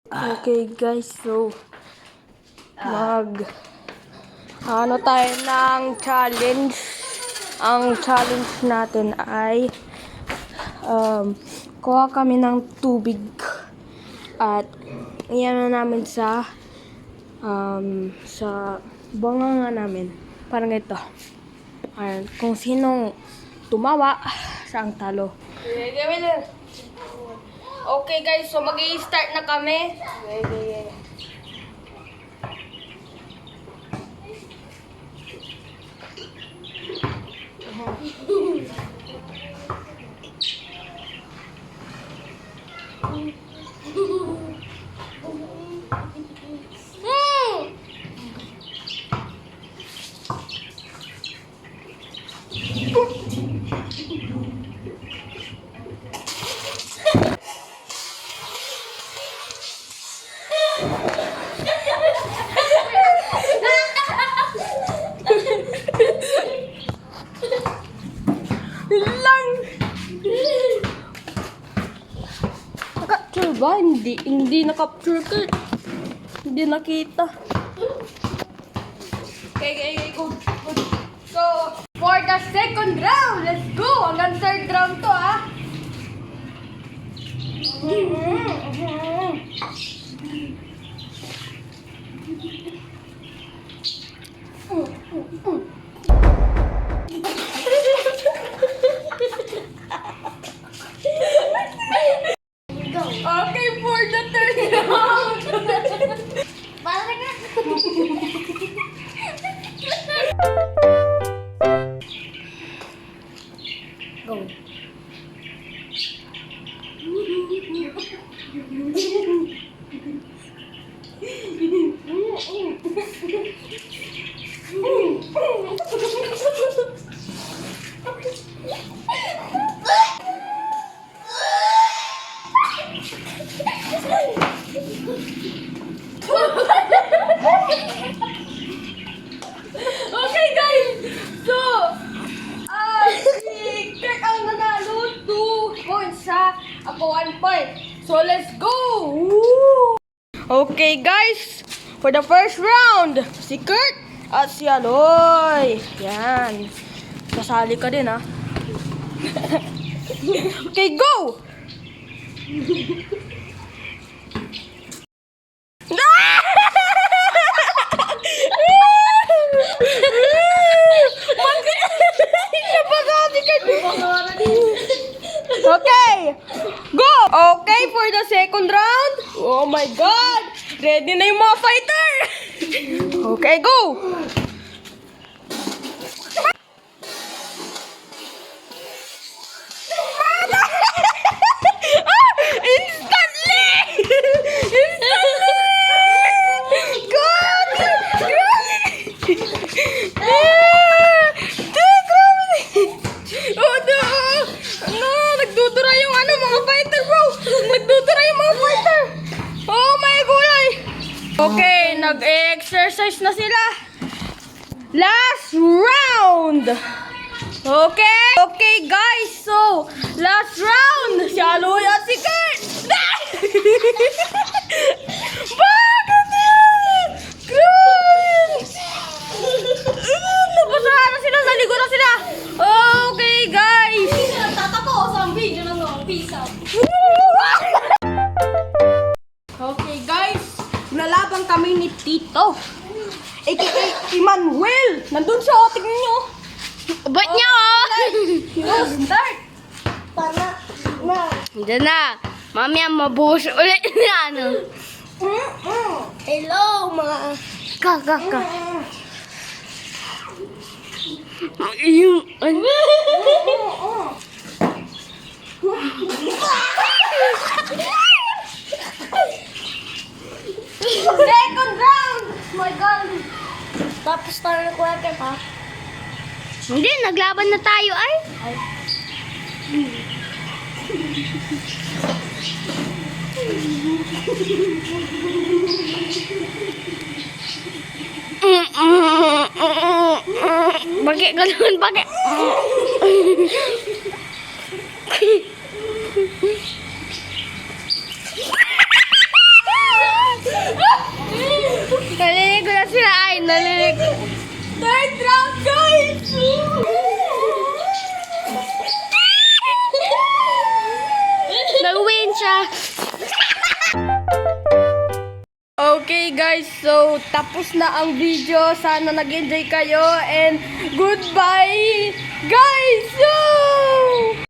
Okay guys, so ano tayo ng challenge. Ang challenge natin ay kuha kami ng tubig at iyan na namin sa bunganga namin. Parang ito. Ayan, kung sinong tumawa, siya ang talo. Okay guys, so mag-i-start na kami. Naka-capture ba? Hindi na-capture ka. Hindi nakita. Okay, go. So, for the second round, let's go! Hanggang third round to, ah. Okay, for the third round. Go. Okay guys, so si Kirk ang nanalo 2 points ha, ako 1 point. So let's go! Woo! Okay guys, for the first round, si Kurt at si Aloy. Yan. Kasali ka din ha. Okay, go! Okay, go! Okay, for the second round. Oh my God! Ready na yung mga fighter! Okay, go! Instantly! Instantly! God! Oh no! No! Nagdudura yung mga fighter, bro! Nagdudura yung mga fighter! Oh my gulay! Okay, nag-exercise na sila. Last round! Okay? Okay guys, so last round! Si Aloy at si Kurt! Bakit yan? Grabe! Nabasahan na sila, naligo na sila! Okay guys! Tatapos ang video na no. Peace out. Okay guys, nalaban kami ni Tito, aka Emmanuel. Nandun siya, o, tignan nyo. Ba't niya, oh? Go, start. Para na. Diyan na. Mamaya mabuhos ulit na ano. Hello mga Ka. Yung, ano? Second round. My God. tapos tayo na kwete pa. Hindi, naglaban na tayo ay. Bakit ganun? Bakit? Finally. Third round, guys! Nag-win siya. Okay guys, so tapos na ang video. Sana nag-enjoy kayo and goodbye guys!